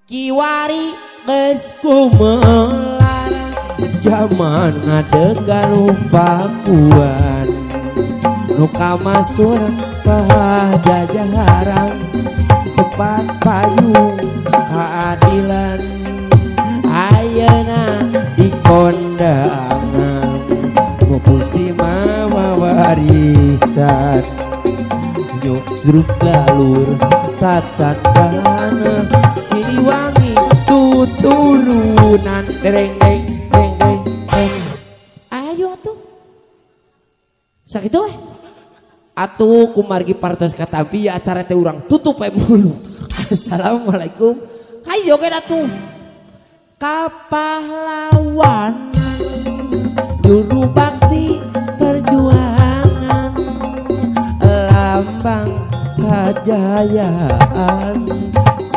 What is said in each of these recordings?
Kiwari geus kumelar zaman ngadegan pakuan nu kamasur pajajaran tepat payung keadilan ayeuna di kondangan mupusti mawa warisan nyuk zruk galur tatandana Siliwangi tuturunan dereng deng deng deng deng ayo atuh sakitu we atuh kumargi partos katampi ya acara teh urang tutup we bulu. Assalamualaikum hayo ge atuh kapahlawan juru bakti perjuangan lambang kejayaan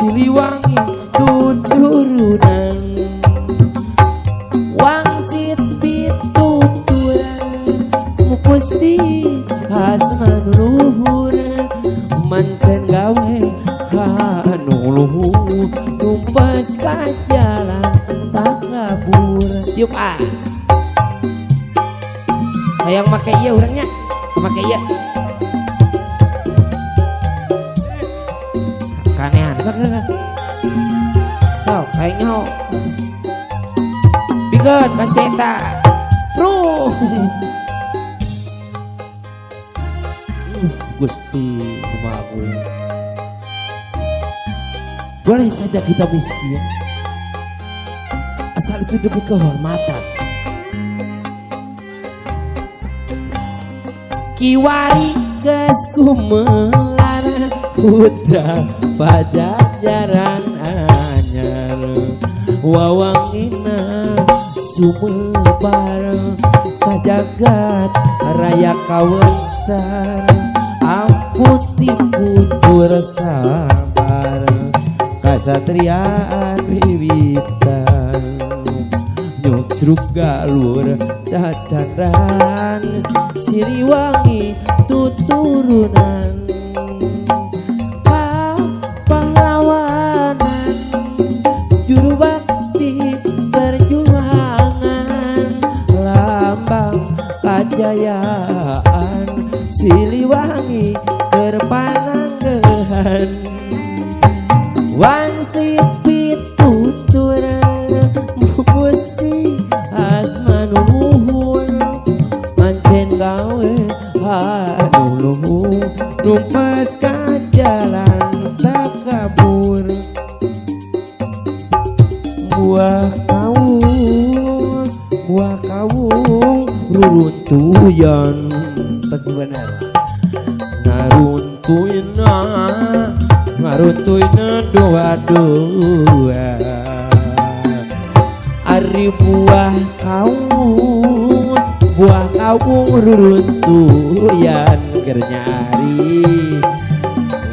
Siliwangi tuturunan wangsit pituturan mupusti hasman luhur mancen gawe kanu luhur numpes ka jalan tak kabur yuk hayang make ieu urangnya make ieu kanehan sok kayak nyaho bikin kaseta ruh Gusti Magung boleh saja kita miskin asal itu demi kehormatan Kiwari geus kumelar putra pajajaran anyar wawangina sumebar sajagat raya kawentar amputi putur sabar kasatriaan wiwitan nyuk sruk galur cacandan Siliwangi tuturunan pahlawanan juru bakti perjuangan lambang kejayaan Siliwangi kerpananggehan wangsit pituturan mupusti asman luhur mancen gawe anu luhur numpes ka jalan tak kabur buah kawung ruruntuyan teguh bener ngaruntuyna dua-dua ari buah kawung ruruntuyan keur nyari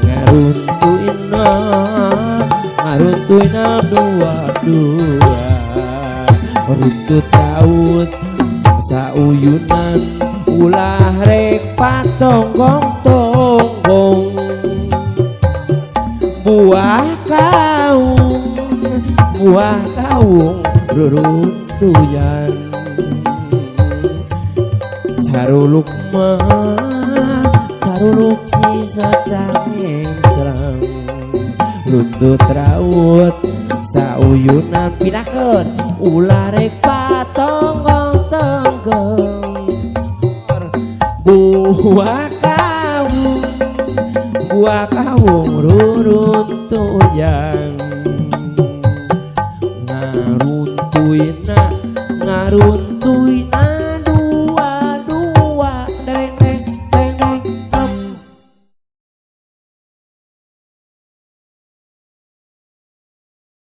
ngaruntuyna dua-dua runtut raut sauyunan ulah rek patonggong-tonggong buah kaung ruruntuyan caruluk cisadang encerang runtut raut sauyunan pindahkeun ulah rek patonggong-tonggong buah kawung ruruntuyan ngaruntuyna